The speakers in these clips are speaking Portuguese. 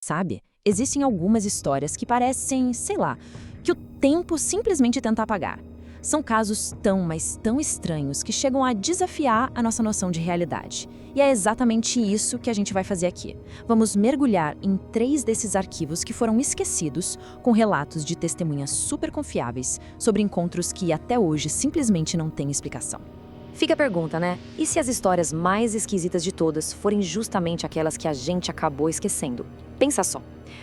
Sabe? Existem algumas histórias que parecem, sei lá, que o tempo simplesmente tenta apagar. São casos tão, mas tão estranhos que chegam a desafiar a nossa noção de realidade. E é exatamente isso que a gente vai fazer aqui. Vamos mergulhar em 3 desses arquivos que foram esquecidos, com relatos de testemunhas super confiáveis sobre encontros que até hoje simplesmente não têm explicação. Fica a pergunta, né? E se as histórias mais esquisitas de todas forem justamente aquelas que a gente acabou esquecendo? Pensa só.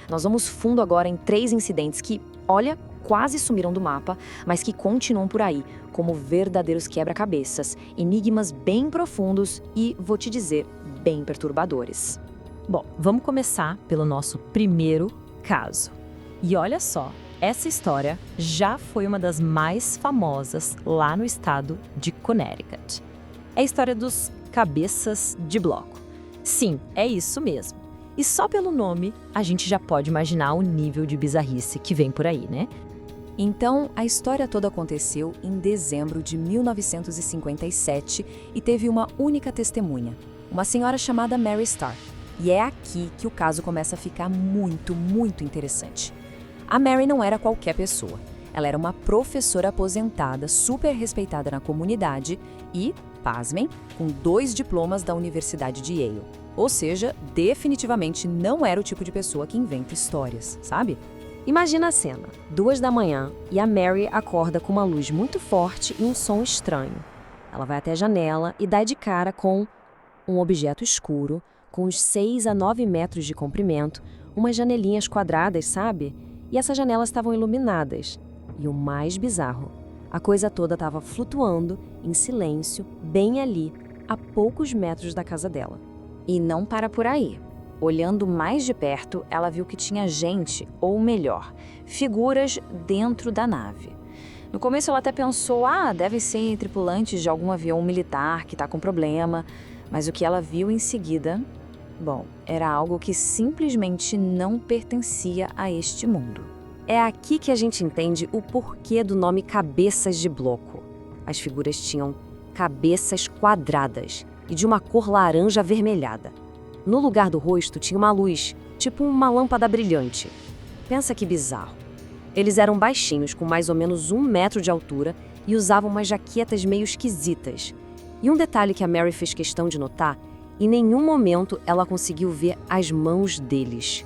Nós vamos fundo agora em 3 incidentes que, olha, quase sumiram do mapa, mas que continuam por aí, como verdadeiros quebra-cabeças, enigmas bem profundos e, vou te dizer, bem perturbadores. Bom, vamos começar pelo nosso primeiro caso. E olha só, essa história já foi uma das mais famosas lá no estado de Connecticut. É a história dos cabeças de bloco. Sim, é isso mesmo. E só pelo nome, a gente já pode imaginar o nível de bizarrice que vem por aí, né? Então, a história toda aconteceu em dezembro de 1957 e teve uma única testemunha, uma senhora chamada Mary Starr. E é aqui que o caso começa a ficar muito, muito interessante. A Mary não era qualquer pessoa. Ela era uma professora aposentada, super respeitada na comunidade e, pasmem, com 2 diplomas da Universidade de Yale. Ou seja, definitivamente não era o tipo de pessoa que inventa histórias, sabe? Imagina a cena, 2 da manhã, e a Mary acorda com uma luz muito forte e um som estranho. Ela vai até a janela e dá de cara com um objeto escuro, com uns 6 a 9 metros de comprimento, umas janelinhas quadradas, sabe? E essas janelas estavam iluminadas. E o mais bizarro, a coisa toda estava flutuando, em silêncio, bem ali, a poucos metros da casa dela. E não para por aí. Olhando mais de perto, ela viu que tinha gente, ou melhor, figuras dentro da nave. No começo ela até pensou, devem ser tripulantes de algum avião militar que está com problema, mas o que ela viu em seguida, bom, era algo que simplesmente não pertencia a este mundo. É aqui que a gente entende o porquê do nome cabeças de bloco. As figuras tinham cabeças quadradas e de uma cor laranja avermelhada. No lugar do rosto tinha uma luz, tipo uma lâmpada brilhante. Pensa que bizarro. Eles eram baixinhos, com mais ou menos 1 metro de altura e usavam umas jaquetas meio esquisitas. E um detalhe que a Mary fez questão de notar, em nenhum momento ela conseguiu ver as mãos deles.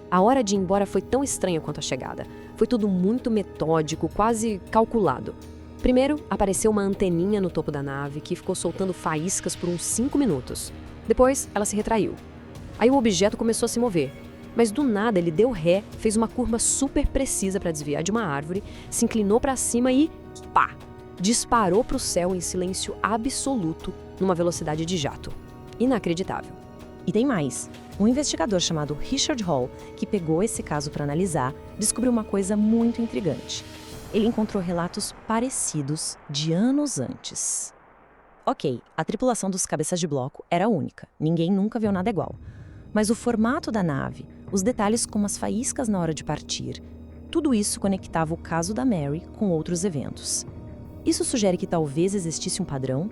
A hora de ir embora foi tão estranha quanto a chegada. Foi tudo muito metódico, quase calculado. Primeiro, apareceu uma anteninha no topo da nave que ficou soltando faíscas por uns 5 minutos. Depois, ela se retraiu. Aí o objeto começou a se mover. Mas do nada ele deu ré, fez uma curva super precisa para desviar de uma árvore, se inclinou para cima e, pá! Disparou para o céu em silêncio absoluto, numa velocidade de jato. Inacreditável. E tem mais. Um investigador chamado Richard Hall, que pegou esse caso para analisar, descobriu uma coisa muito intrigante. Ele encontrou relatos parecidos de anos antes. Ok, a tripulação dos cabeças de bloco era única, ninguém nunca viu nada igual. Mas o formato da nave, os detalhes como as faíscas na hora de partir, tudo isso conectava o caso da Mary com outros eventos. Isso sugere que talvez existisse um padrão,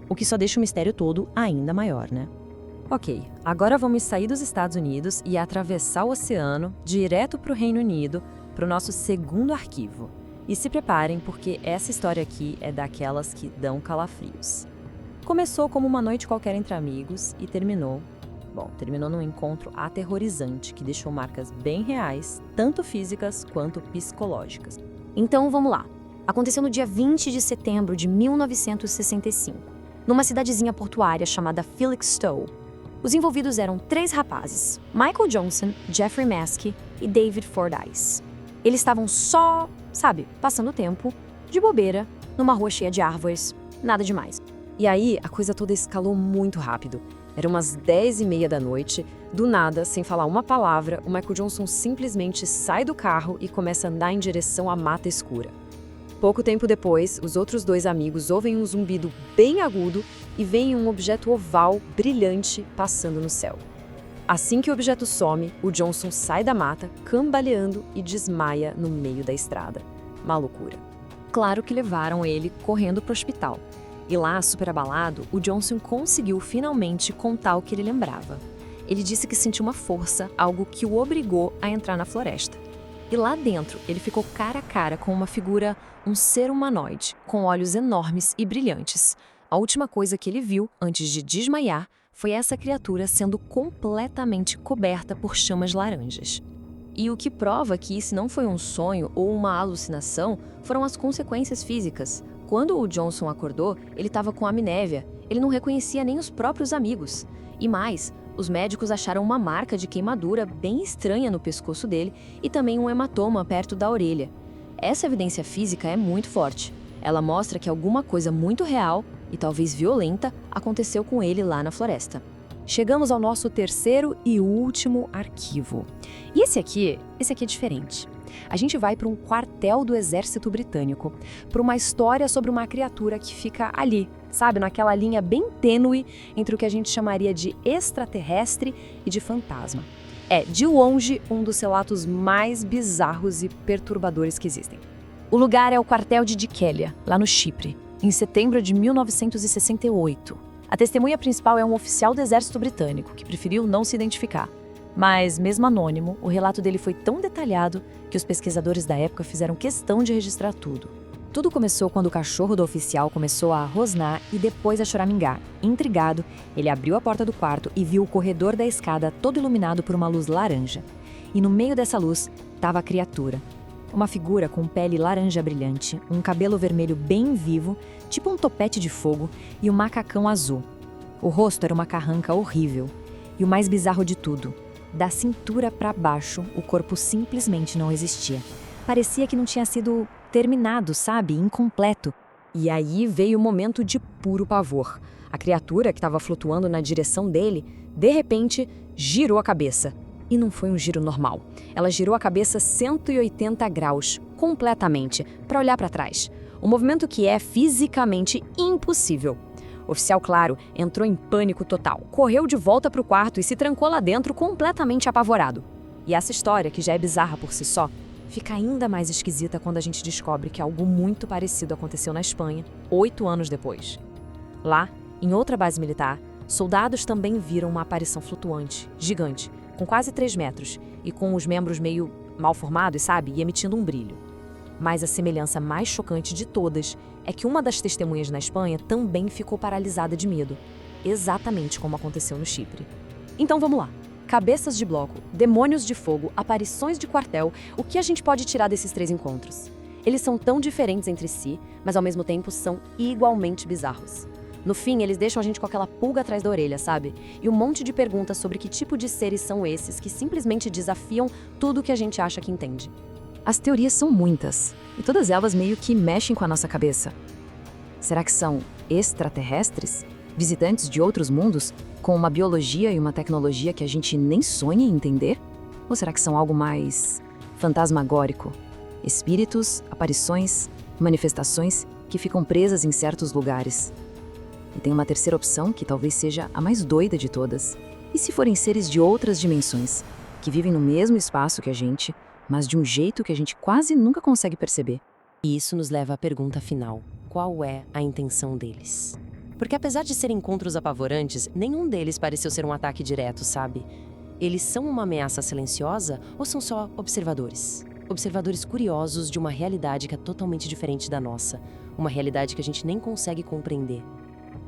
o que só deixa o mistério todo ainda maior, né? Ok, agora vamos sair dos Estados Unidos e atravessar o oceano direto para o Reino Unido, para o nosso segundo arquivo. E se preparem, porque essa história aqui é daquelas que dão calafrios. Começou como uma noite qualquer entre amigos e terminou num encontro aterrorizante que deixou marcas bem reais, tanto físicas quanto psicológicas. Então vamos lá. Aconteceu no dia 20 de setembro de 1965, numa cidadezinha portuária chamada Felixstowe. Os envolvidos eram 3 rapazes, Michael Johnson, Jeffrey Maskey e David Fordyce. Eles estavam só, passando tempo, de bobeira, numa rua cheia de árvores, nada demais. E aí, a coisa toda escalou muito rápido. Eram umas 10h30 da noite, do nada, sem falar uma palavra, o Michael Johnson simplesmente sai do carro e começa a andar em direção à mata escura. Pouco tempo depois, os outros 2 amigos ouvem um zumbido bem agudo e veem um objeto oval brilhante passando no céu. Assim que o objeto some, o Johnson sai da mata, cambaleando e desmaia no meio da estrada. Uma loucura. Claro que levaram ele correndo para o hospital. E lá, super abalado, o Johnson conseguiu finalmente contar o que ele lembrava. Ele disse que sentiu uma força, algo que o obrigou a entrar na floresta. E lá dentro, ele ficou cara a cara com uma figura, um ser humanoide, com olhos enormes e brilhantes. A última coisa que ele viu, antes de desmaiar, foi essa criatura sendo completamente coberta por chamas laranjas. E o que prova que isso não foi um sonho ou uma alucinação foram as consequências físicas. Quando o Johnson acordou, ele estava com amnésia, ele não reconhecia nem os próprios amigos. E mais, os médicos acharam uma marca de queimadura bem estranha no pescoço dele e também um hematoma perto da orelha. Essa evidência física é muito forte. Ela mostra que alguma coisa muito real, e talvez violenta, aconteceu com ele lá na floresta. Chegamos ao nosso terceiro e último arquivo. E esse aqui é diferente. A gente vai para um quartel do exército britânico, para uma história sobre uma criatura que fica ali, sabe, naquela linha bem tênue entre o que a gente chamaria de extraterrestre e de fantasma. É, de longe, um dos relatos mais bizarros e perturbadores que existem. O lugar é o quartel de Dikelia, lá no Chipre, em setembro de 1968. A testemunha principal é um oficial do exército britânico, que preferiu não se identificar. Mas, mesmo anônimo, o relato dele foi tão detalhado que os pesquisadores da época fizeram questão de registrar tudo. Tudo começou quando o cachorro do oficial começou a rosnar e depois a choramingar. Intrigado, ele abriu a porta do quarto e viu o corredor da escada todo iluminado por uma luz laranja. E no meio dessa luz estava a criatura. Uma figura com pele laranja brilhante, um cabelo vermelho bem vivo, tipo um topete de fogo, e um macacão azul. O rosto era uma carranca horrível. E o mais bizarro de tudo, da cintura para baixo, o corpo simplesmente não existia. Parecia que não tinha sido terminado, sabe? Incompleto. E aí veio o momento de puro pavor. A criatura que estava flutuando na direção dele, de repente, girou a cabeça. E não foi um giro normal. Ela girou a cabeça 180 graus, completamente, para olhar para trás. Um movimento que é fisicamente impossível. O oficial, claro, entrou em pânico total, correu de volta para o quarto e se trancou lá dentro completamente apavorado. E essa história, que já é bizarra por si só, fica ainda mais esquisita quando a gente descobre que algo muito parecido aconteceu na Espanha, 8 anos depois. Lá, em outra base militar, soldados também viram uma aparição flutuante, gigante, com quase 3 metros, e com os membros meio mal formados, sabe? E emitindo um brilho. Mas a semelhança mais chocante de todas é que uma das testemunhas na Espanha também ficou paralisada de medo, exatamente como aconteceu no Chipre. Então vamos lá. Cabeças de bloco, demônios de fogo, aparições de quartel, o que a gente pode tirar desses 3 encontros? Eles são tão diferentes entre si, mas ao mesmo tempo são igualmente bizarros. No fim, eles deixam a gente com aquela pulga atrás da orelha, sabe? E um monte de perguntas sobre que tipo de seres são esses que simplesmente desafiam tudo que a gente acha que entende. As teorias são muitas, e todas elas meio que mexem com a nossa cabeça. Será que são extraterrestres? Visitantes de outros mundos, com uma biologia e uma tecnologia que a gente nem sonha em entender? Ou será que são algo mais fantasmagórico? Espíritos, aparições, manifestações que ficam presas em certos lugares. E tem uma terceira opção que talvez seja a mais doida de todas. E se forem seres de outras dimensões, que vivem no mesmo espaço que a gente, mas de um jeito que a gente quase nunca consegue perceber? E isso nos leva à pergunta final: qual é a intenção deles? Porque apesar de serem encontros apavorantes, nenhum deles pareceu ser um ataque direto, sabe? Eles são uma ameaça silenciosa ou são só observadores? Observadores curiosos de uma realidade que é totalmente diferente da nossa, uma realidade que a gente nem consegue compreender.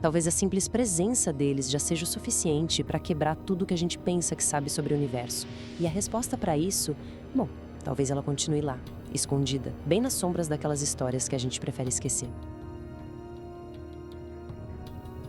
Talvez a simples presença deles já seja o suficiente para quebrar tudo que a gente pensa que sabe sobre o universo. E a resposta para isso, bom, talvez ela continue lá, escondida, bem nas sombras daquelas histórias que a gente prefere esquecer.